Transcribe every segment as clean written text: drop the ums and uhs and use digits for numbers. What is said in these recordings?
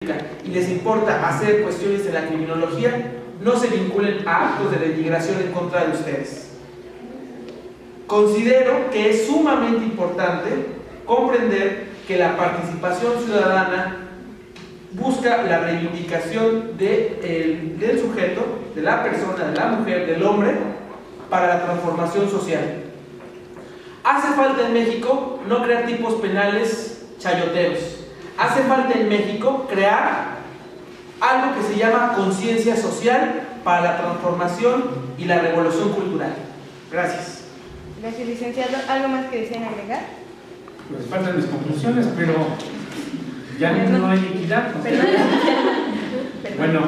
pública y les importa hacer cuestiones en la criminología, no se vinculen a actos de denigración en contra de ustedes. Considero que es sumamente importante comprender que la participación ciudadana busca la reivindicación del sujeto, de la persona, de la mujer, del hombre, para la transformación social. Hace falta en México no crear tipos penales chayoteros. Hace falta en México crear algo que se llama conciencia social para la transformación y la revolución cultural. Gracias. Gracias, licenciado. ¿Algo más que deseen agregar? Pues faltan mis conclusiones, pero ya no hay equidad. Bueno,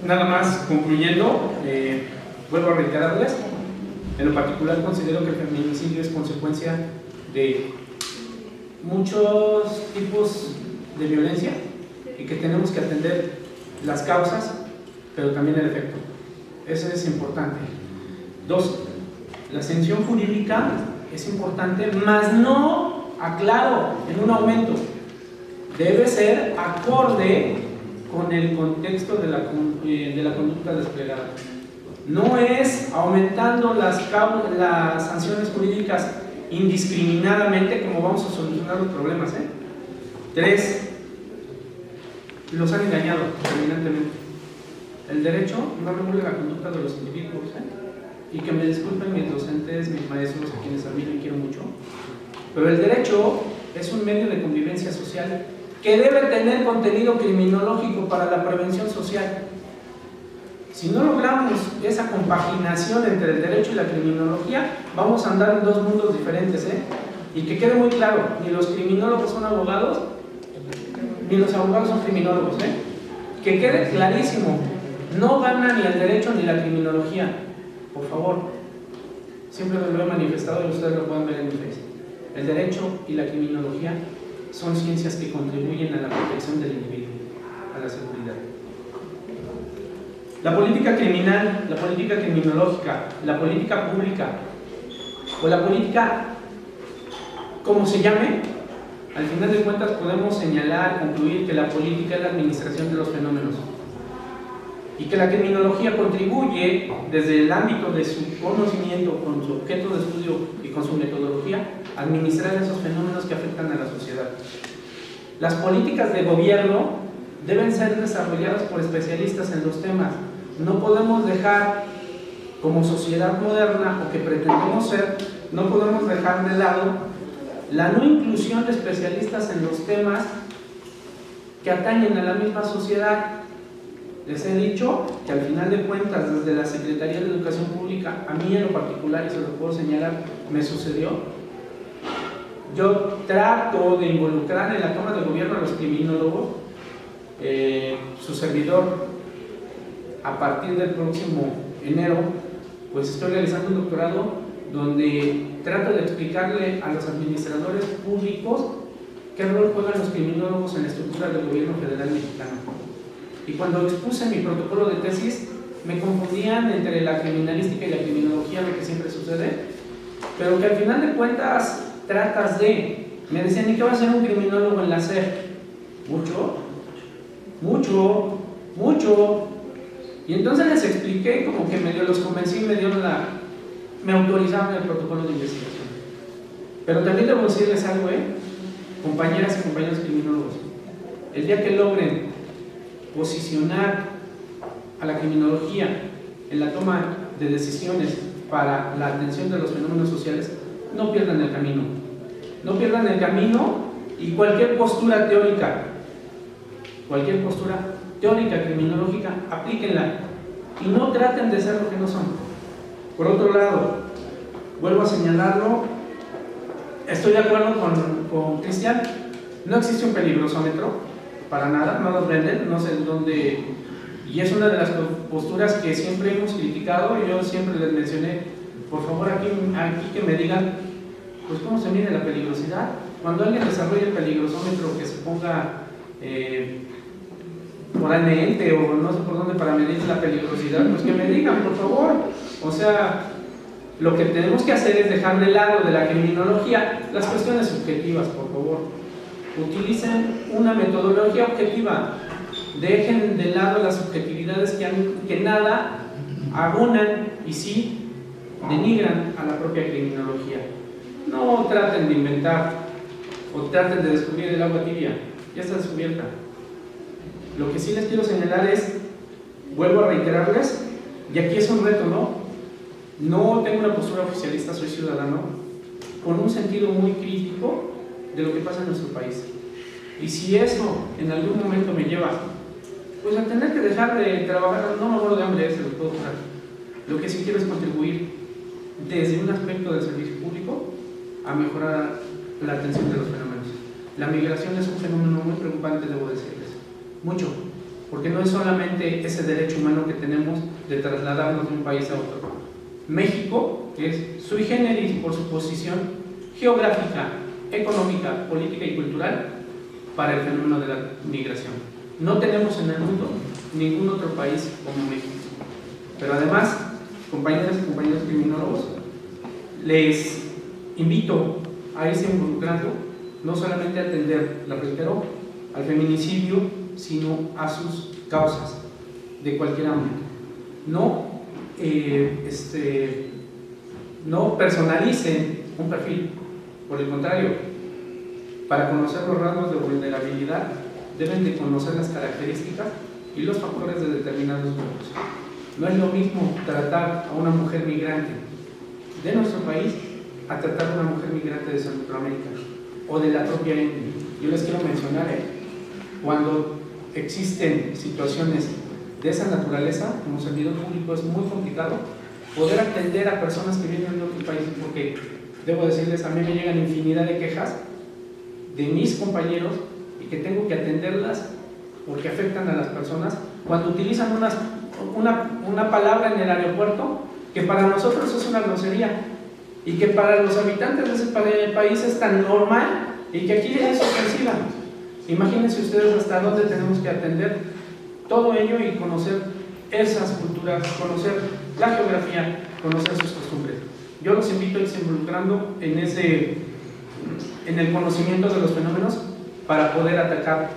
nada más concluyendo, vuelvo a reiterarles, en lo particular considero que el feminicidio es consecuencia de muchos tipos de violencia y que tenemos que atender las causas, pero también el efecto. Eso es importante. 2, la sanción jurídica es importante, más no, aclaro, en un aumento. Debe ser acorde con el contexto de la conducta desplegada. No es aumentando las sanciones jurídicas indiscriminadamente como vamos a solucionar los problemas. 3, los han engañado terminantemente. El derecho no regula la conducta de los individuos. Y que me disculpen mis docentes, mis maestros, a quienes admiro y quiero mucho, pero el derecho es un medio de convivencia social que debe tener contenido criminológico para la prevención social. Si no logramos esa compaginación entre el derecho y la criminología, vamos a andar en dos mundos diferentes, y que quede muy claro, ni los criminólogos son abogados, ni los abogados son criminólogos, que quede clarísimo, no gana ni el derecho ni la criminología, por favor. Siempre lo he manifestado y ustedes lo pueden ver en mi Facebook. El derecho y la criminología son ciencias que contribuyen a la protección del individuo, a la seguridad. La política criminal, la política criminológica, la política pública o la política, como se llame, al final de cuentas podemos señalar, concluir que la política es la administración de los fenómenos y que la criminología contribuye desde el ámbito de su conocimiento, con su objeto de estudio y con su metodología, a administrar esos fenómenos que afectan a la sociedad. Las políticas de gobierno deben ser desarrolladas por especialistas en los temas. No podemos dejar, como sociedad moderna o que pretendemos ser, no podemos dejar de lado la no inclusión de especialistas en los temas que atañen a la misma sociedad. Les he dicho que al final de cuentas, desde la Secretaría de Educación Pública, a mí en lo particular, y se lo puedo señalar, me sucedió. Yo trato de involucrar en la toma de gobierno a los criminólogos. Su servidor, a partir del próximo enero, pues estoy realizando un doctorado donde trato de explicarle a los administradores públicos qué rol juegan los criminólogos en la estructura del gobierno federal mexicano. Y cuando expuse mi protocolo de tesis, me confundían entre la criminalística y la criminología, lo que siempre sucede, pero que al final de cuentas tratas de... Me decían, ¿y qué va a hacer un criminólogo en la SEP? Mucho. Y entonces les expliqué, como que medio los convencí y me autorizaron el protocolo de investigación. Pero también debo decirles algo, compañeras y compañeros criminólogos, el día que logren posicionar a la criminología en la toma de decisiones para la atención de los fenómenos sociales, no pierdan el camino. No pierdan el camino y cualquier postura teórica criminológica, aplíquenla y no traten de ser lo que no son. Por otro lado, vuelvo a señalarlo, estoy de acuerdo con Cristian, no existe un peligrosómetro, para nada, no los venden, no sé dónde, y es una de las posturas que siempre hemos criticado, y yo siempre les mencioné, por favor aquí que me digan, pues cómo se mide la peligrosidad. Cuando alguien desarrolle el peligrosómetro que se ponga moralmente o no sé por dónde para medir la peligrosidad, pues que me digan, por favor. O sea, lo que tenemos que hacer es dejar de lado de la criminología las cuestiones subjetivas, por favor. Utilicen una metodología objetiva. dejen de lado las subjetividades que nada abonan y sí denigran a la propia criminología. No traten de inventar o traten de descubrir el agua tibia, ya está descubierta. Lo que sí les quiero señalar es, vuelvo a reiterarles, y aquí es un reto, no tengo una postura oficialista, soy ciudadano, con un sentido muy crítico de lo que pasa en nuestro país. Y si eso en algún momento me lleva pues a tener que dejar de trabajar, no me muero de hambre, se lo puedo jurar. Lo que sí quiero es contribuir desde un aspecto del servicio público a mejorar la atención de los fenómenos. La migración es un fenómeno muy preocupante, debo decirles, mucho, porque no es solamente ese derecho humano que tenemos de trasladarnos de un país a otro. México es sui generis por su posición geográfica, económica, política y cultural para el fenómeno de la migración. No tenemos en el mundo ningún otro país como México. Pero además, compañeras y compañeros criminólogos, les invito a irse involucrando, no solamente a atender, la reitero, al feminicidio, sino a sus causas de cualquier ámbito. No personalicen un perfil, por el contrario, para conocer los rasgos de vulnerabilidad deben de conocer las características y los factores de determinados grupos. No es lo mismo tratar a una mujer migrante de nuestro país a tratar a una mujer migrante de Centroamérica o de la propia India. Yo les quiero mencionar, cuando existen situaciones de esa naturaleza, como servidor público es muy complicado poder atender a personas que vienen de otro país, porque debo decirles, a mí me llegan infinidad de quejas de mis compañeros y que tengo que atenderlas porque afectan a las personas cuando utilizan una palabra en el aeropuerto que para nosotros es una grosería y que para los habitantes de ese país es tan normal y que aquí es ofensiva. Imagínense ustedes hasta dónde tenemos que atender todo ello y conocer esas culturas, conocer la geografía, conocer sus costumbres. Yo los invito a irse involucrando en el conocimiento de los fenómenos para poder atacar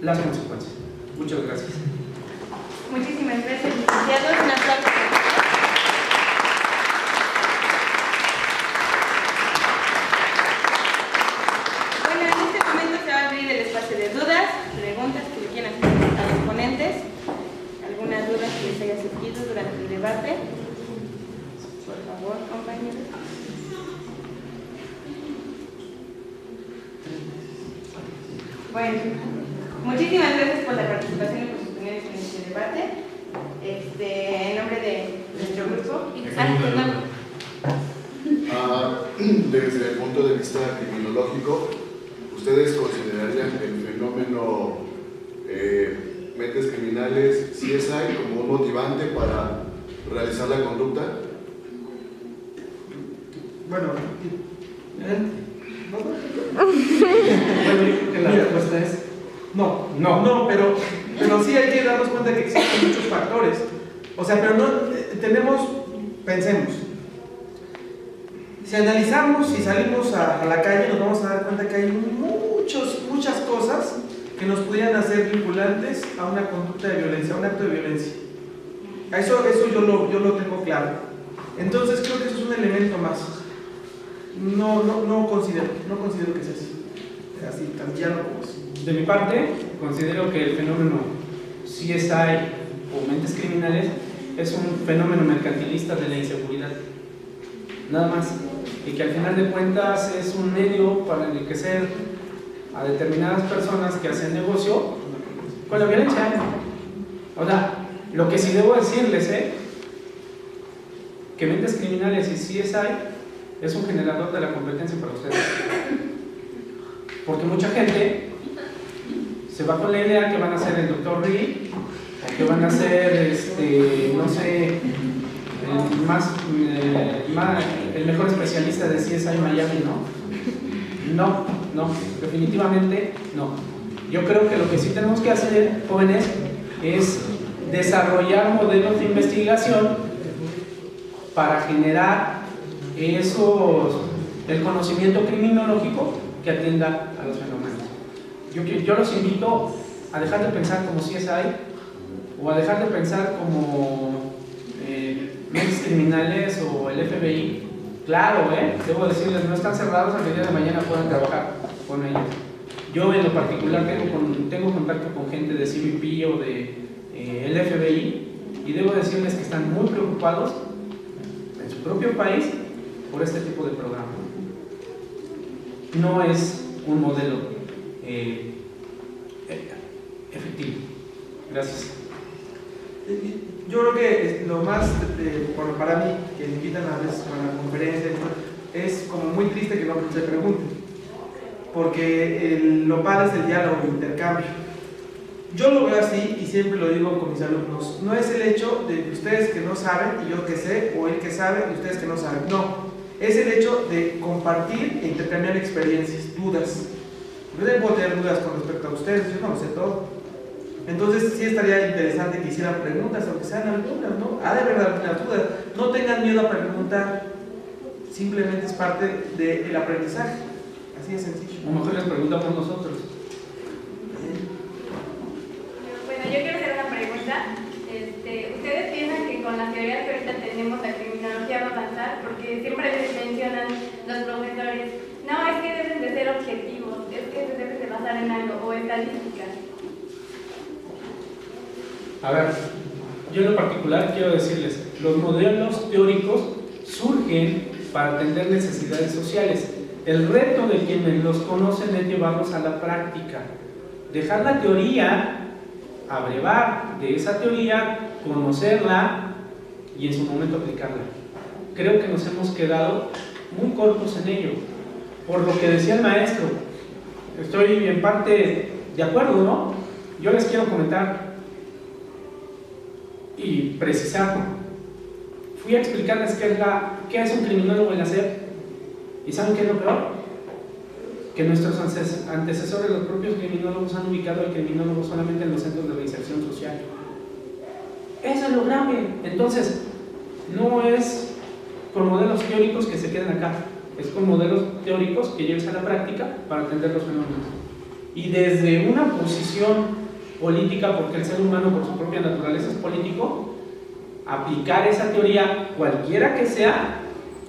las consecuencias. Muchas gracias. Muchísimas gracias, licenciados. Un aplauso. Bueno, en este momento se va a abrir el espacio de dudas, preguntas que le quieran hacer a los ponentes, alguna duda que les haya surgido durante el debate. Por favor, compañeros. Bueno, muchísimas gracias por la participación y por sus opiniones en este debate. En nombre de nuestro grupo. Desde el punto de vista criminológico, ¿ustedes considerarían el fenómeno mentes criminales CSI como un motivante para realizar la conducta? Bueno, yo creo que la respuesta es no, pero sí hay que darnos cuenta que existen muchos factores. O sea, pero pensemos, si analizamos y salimos a la calle, nos vamos a dar cuenta que hay muchas cosas que nos pudieran hacer vinculantes a una conducta de violencia, a un acto de violencia. Eso yo lo tengo claro. Entonces creo que eso es un elemento más. No considero que sea así tan llano como es. De mi parte, considero que el fenómeno CSI o mentes criminales es un fenómeno mercantilista de la inseguridad, nada más, y que al final de cuentas es un medio para enriquecer a determinadas personas que hacen negocio con la violencia. O sea, lo que sí debo decirles que mentes criminales y CSI es un generador de la competencia para ustedes, porque mucha gente se va con la idea que van a ser el Dr. Reed o que van a ser no sé, el mejor especialista de CSI Miami, no, definitivamente no. Yo creo que lo que sí tenemos que hacer, jóvenes, es desarrollar modelos de investigación para generar el conocimiento criminológico que atienda a los fenómenos. Yo los invito a dejar de pensar como CSI o a dejar de pensar como mentes criminales o el FBI. Claro, debo decirles, no están cerrados a que el día de mañana puedan trabajar con ellos. Yo en lo particular tengo contacto con gente de CBP o de el FBI y debo decirles que están muy preocupados en su propio país por este tipo de programa. No es un modelo efectivo. Gracias. Yo creo que lo más, para mí, que me invitan a veces a la conferencia, es como muy triste que no se pregunten, porque lo padre es el diálogo, el intercambio. Yo lo veo así y siempre lo digo con mis alumnos, no es el hecho de ustedes que no saben y yo que sé, o él que sabe y ustedes que no saben, no, es el hecho de compartir e intercambiar experiencias, dudas. Yo puedo tener dudas con respecto a ustedes, yo no lo sé todo. Entonces sí estaría interesante que hicieran preguntas, aunque sean algunas, ¿no? Ha de haber algunas dudas. No tengan miedo a preguntar, simplemente es parte del aprendizaje. Así de sencillo. A lo mejor les preguntamos nosotros. Bueno, yo quiero hacer una pregunta. ¿Ustedes piensan que con las teorías que ahorita tenemos la criminología va a avanzar? Porque siempre les mencionan los profesores, no, es que deben de ser objetivos, es que se deben de basar en algo, o estadísticas. A ver, yo en lo particular quiero decirles, los modelos teóricos surgen para atender necesidades sociales. El reto de quienes los conocen es llevarlos a la práctica. Dejar la teoría, abrevar de esa teoría, conocerla y en su momento aplicarla. Creo que nos hemos quedado muy cortos en ello. Por lo que decía el maestro, estoy en parte de acuerdo, ¿no? Yo les quiero comentar y precisar. Fui a explicarles qué es un criminólogo en la SEP. ¿Y saben qué es lo peor? Que nuestros antecesores, los propios criminólogos, han ubicado al criminólogo solamente en los centros de reinserción social. Eso es lo grave. Entonces, no es con modelos teóricos que se queden acá, es con modelos teóricos que lleves a la práctica para atender los fenómenos. Y desde una posición política, porque el ser humano por su propia naturaleza es político, aplicar esa teoría cualquiera que sea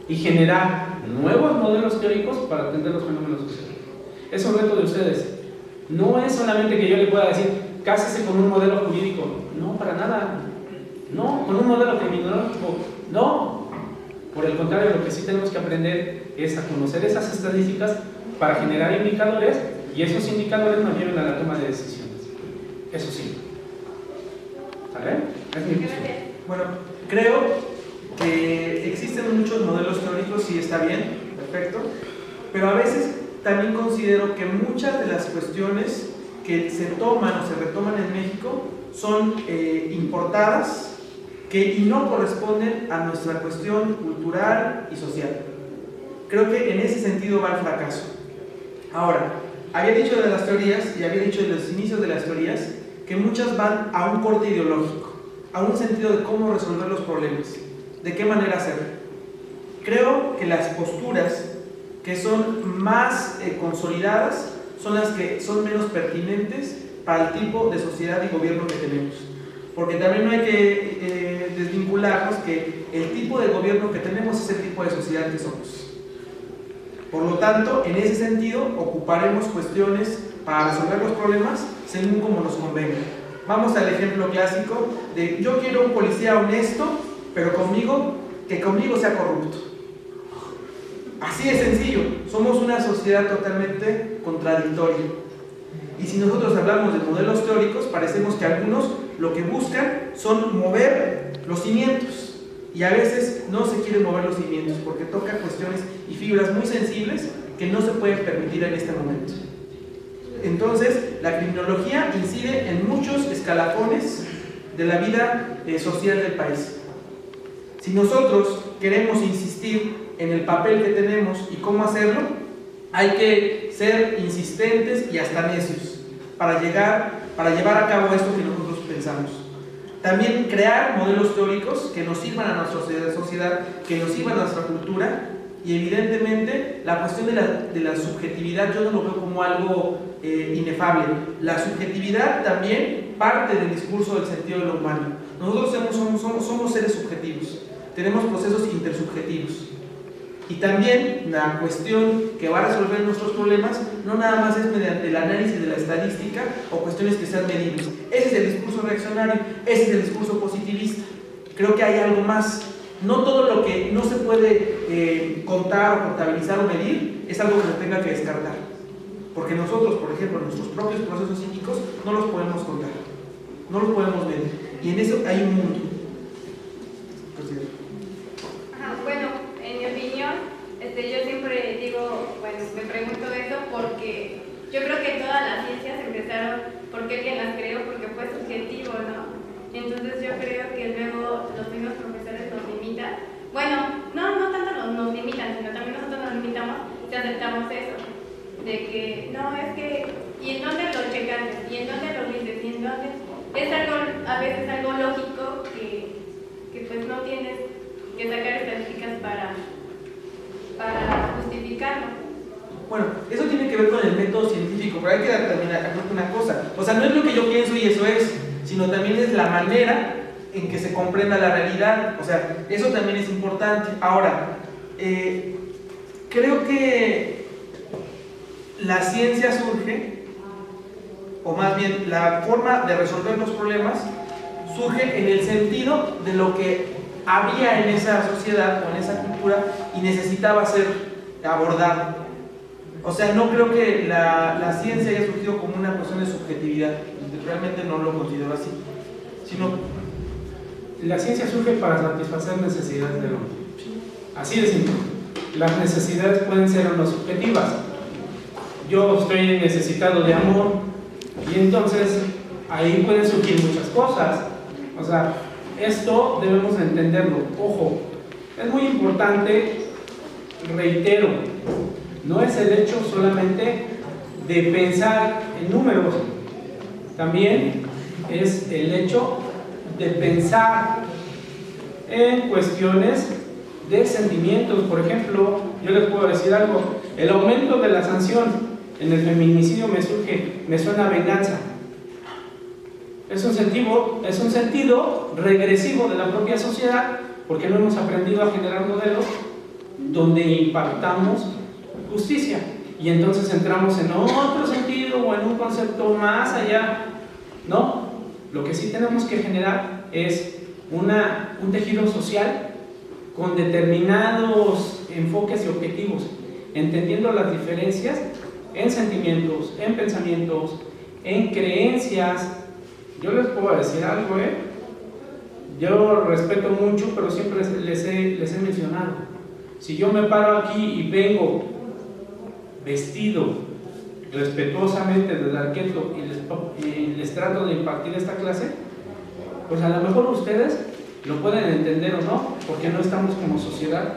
y generar nuevos modelos teóricos para atender los fenómenos sociales. Es un reto de ustedes. No es solamente que yo le pueda decir, cásese con un modelo jurídico. No, para nada. No, con un modelo criminológico. No. Por el contrario, lo que sí tenemos que aprender es a conocer esas estadísticas para generar indicadores y esos indicadores nos lleven a la toma de decisiones. Eso sí. ¿Sale? Es mi posición. Bueno, creo que existen muchos modelos teóricos y está bien, perfecto, pero a veces también considero que muchas de las cuestiones que se toman o se retoman en México son importadas y no corresponden a nuestra cuestión cultural y social. Creo que en ese sentido va el fracaso. Ahora, había dicho de las teorías y había dicho de los inicios de las teorías que muchas van a un corte ideológico, a un sentido de cómo resolver los problemas, de qué manera hacerlo. Creo que las posturas que son más consolidadas son las que son menos pertinentes para el tipo de sociedad y gobierno que tenemos. Porque también no hay que desvincularnos que el tipo de gobierno que tenemos es el tipo de sociedad que somos. Por lo tanto, en ese sentido, ocuparemos cuestiones para resolver los problemas según como nos convenga. Vamos al ejemplo clásico de yo quiero un policía honesto, pero que conmigo sea corrupto. Así de sencillo, somos una sociedad totalmente contradictoria. Y si nosotros hablamos de modelos teóricos, parecemos que algunos lo que buscan son mover los cimientos. Y a veces no se quieren mover los cimientos porque toca cuestiones y fibras muy sensibles que no se pueden permitir en este momento. Entonces, la criminología incide en muchos escalafones de la vida social del país. Si nosotros queremos insistir en el papel que tenemos y cómo hacerlo, hay que ser insistentes y hasta necios para llevar a cabo esto que nosotros pensamos. También crear modelos teóricos que nos sirvan a nuestra sociedad, que nos sirvan a nuestra cultura y evidentemente la cuestión de la subjetividad yo no lo veo como algo inefable. La subjetividad también parte del discurso del sentido de lo humano. Nosotros somos seres subjetivos, tenemos procesos intersubjetivos. Y también la cuestión que va a resolver nuestros problemas no nada más es mediante el análisis de la estadística o cuestiones que sean medibles. Ese es el discurso reaccionario, ese es el discurso positivista. Creo que hay algo más. No todo lo que no se puede contar o contabilizar o medir es algo que se tenga que descartar. Porque nosotros, por ejemplo, nuestros propios procesos psíquicos no los podemos contar, no los podemos medir. Y en eso hay un mundo. Bueno, en mi opinión, yo siempre digo, bueno, me pregunto eso porque yo creo que todas las ciencias empezaron porque alguien las creó, porque fue subjetivo, ¿no? Entonces yo creo que luego los mismos profesores nos limitan. Bueno, no tanto nos limitan, sino también nosotros nos limitamos si aceptamos eso. De que, no, es que, ¿y en dónde lo checaste? ¿Y en dónde lo viste? ¿Y en dónde? Es algo, a veces algo lógico que pues no tienes que sacar estadísticas para justificarlo. Bueno, eso tiene que ver con el método científico, pero hay que también aclarar una cosa. O sea, no es lo que yo pienso y eso es, sino también es la manera en que se comprenda la realidad. O sea, eso también es importante. Ahora, creo que la ciencia surge, o más bien la forma de resolver los problemas surge en el sentido de lo que había en esa sociedad o en esa cultura y necesitaba ser abordado. O sea, no creo que la ciencia haya surgido como una cuestión de subjetividad, realmente no lo considero así, sino la ciencia surge para satisfacer necesidades del hombre. Así de simple. Las necesidades pueden ser o no subjetivas. Yo estoy necesitado de amor y entonces ahí pueden surgir muchas cosas. O sea, esto debemos entenderlo. Ojo, es muy importante, reitero, no es el hecho solamente de pensar en números, también es el hecho de pensar en cuestiones de sentimientos. Por ejemplo, yo les puedo decir algo, el aumento de la sanción en el feminicidio me suena a venganza. Es un sentido regresivo de la propia sociedad, porque no hemos aprendido a generar modelos donde impartamos justicia, y entonces entramos en otro sentido o en un concepto más allá. No, lo que sí tenemos que generar es un tejido social con determinados enfoques y objetivos, entendiendo las diferencias en sentimientos, en pensamientos, en creencias. Yo les puedo decir algo, yo respeto mucho, pero siempre les he mencionado, si yo me paro aquí y vengo vestido respetuosamente del arqueto y les trato de impartir esta clase, pues a lo mejor ustedes lo pueden entender o no, porque no estamos como sociedad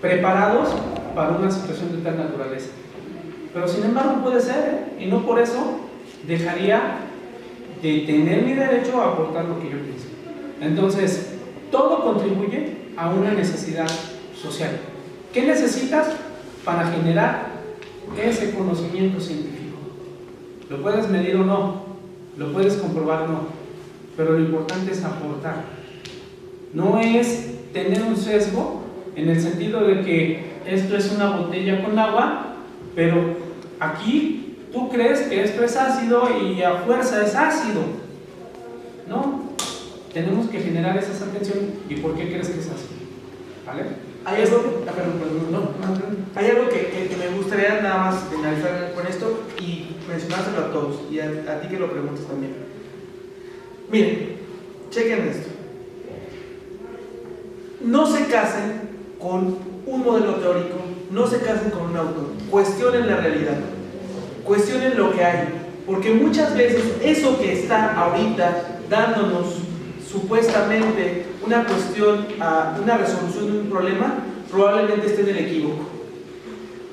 preparados para una situación de tal naturaleza. Pero sin embargo puede ser, y no por eso dejaría de tener mi derecho a aportar lo que yo pienso. Entonces, todo contribuye a una necesidad social. ¿Qué necesitas para generar ese conocimiento científico? Lo puedes medir o no, lo puedes comprobar o no, pero lo importante es aportar. No es tener un sesgo en el sentido de que esto es una botella con agua, pero aquí tú crees que esto es ácido y a fuerza es ácido. No, tenemos que generar esa atención. ¿Y por qué crees que es así? ¿Vale? Hay algo que me gustaría nada más finalizar con esto y mencionárselo a todos, y a ti que lo preguntes también. Miren, chequen esto. No se casen con un modelo teórico, no se casen con un autor, cuestionen la realidad, cuestionen lo que hay, porque muchas veces eso que está ahorita dándonos supuestamente una cuestión, una resolución de un problema, probablemente esté en el equívoco.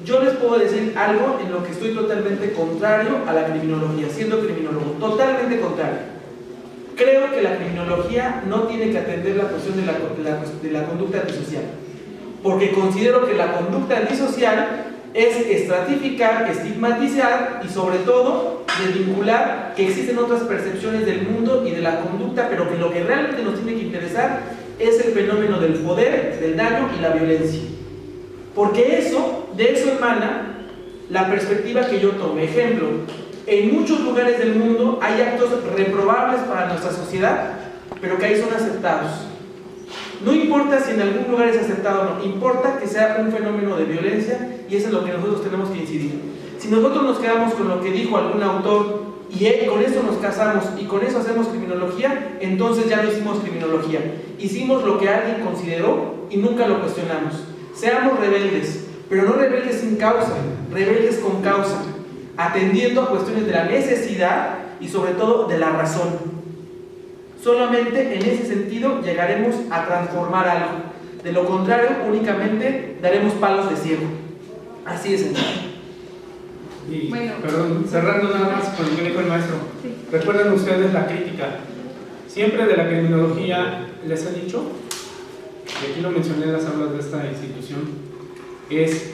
Yo les puedo decir algo en lo que estoy totalmente contrario a la criminología, siendo criminólogo, totalmente contrario. Creo que la criminología no tiene que atender la cuestión de la conducta antisocial. porque considero que la conducta antisocial es estratificar, estigmatizar y sobre todo desvincular que existen otras percepciones del mundo y de la conducta, pero que lo que realmente nos tiene que interesar es el fenómeno del poder, del daño y la violencia. Porque de eso emana la perspectiva que yo tomé. Ejemplo, en muchos lugares del mundo hay actos reprobables para nuestra sociedad, pero que ahí son aceptados. No importa si en algún lugar es aceptado o no, importa que sea un fenómeno de violencia, y eso es lo que nosotros tenemos que incidir. Si nosotros nos quedamos con lo que dijo algún autor y con eso nos casamos y con eso hacemos criminología, entonces ya no hicimos criminología. Hicimos lo que alguien consideró y nunca lo cuestionamos. Seamos rebeldes, pero no rebeldes sin causa, rebeldes con causa, atendiendo a cuestiones de la necesidad y sobre todo de la razón. Solamente en ese sentido llegaremos a transformar algo. De lo contrario, únicamente daremos palos de ciego. Así de sencillo. Y, Bueno. perdón, cerrando nada más con lo que dijo el maestro. Sí. Recuerden ustedes la crítica. Siempre de la criminología les he dicho, y aquí lo mencioné en las aulas de esta institución, es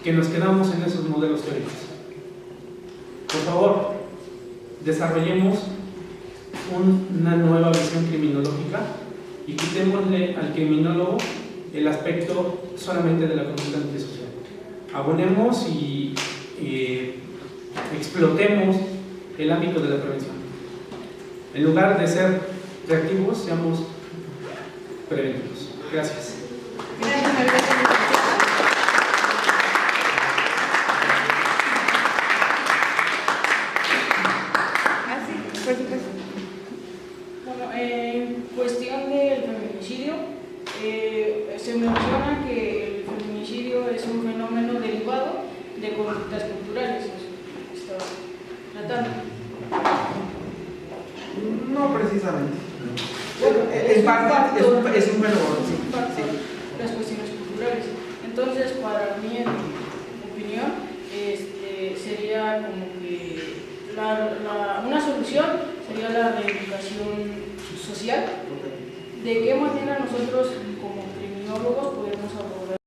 que nos quedamos en esos modelos teóricos. Por favor, desarrollemos una nueva visión criminológica y quitémosle al criminólogo el aspecto solamente de la conducta antisocial. Abonemos y explotemos el ámbito de la prevención. En lugar de ser reactivos, seamos preventivos. Gracias. Gracias, María. Por supuesto. Bueno, en cuestión del feminicidio, se menciona que el feminicidio es un fenómeno derivado de conductas culturales. Está tratando. No precisamente. En parte es un fenómeno, sí. Las cuestiones culturales. Entonces, para mí, en mi opinión, sería como que una solución sería la reeducación social. ¿De qué manera nosotros como criminólogos podemos abordar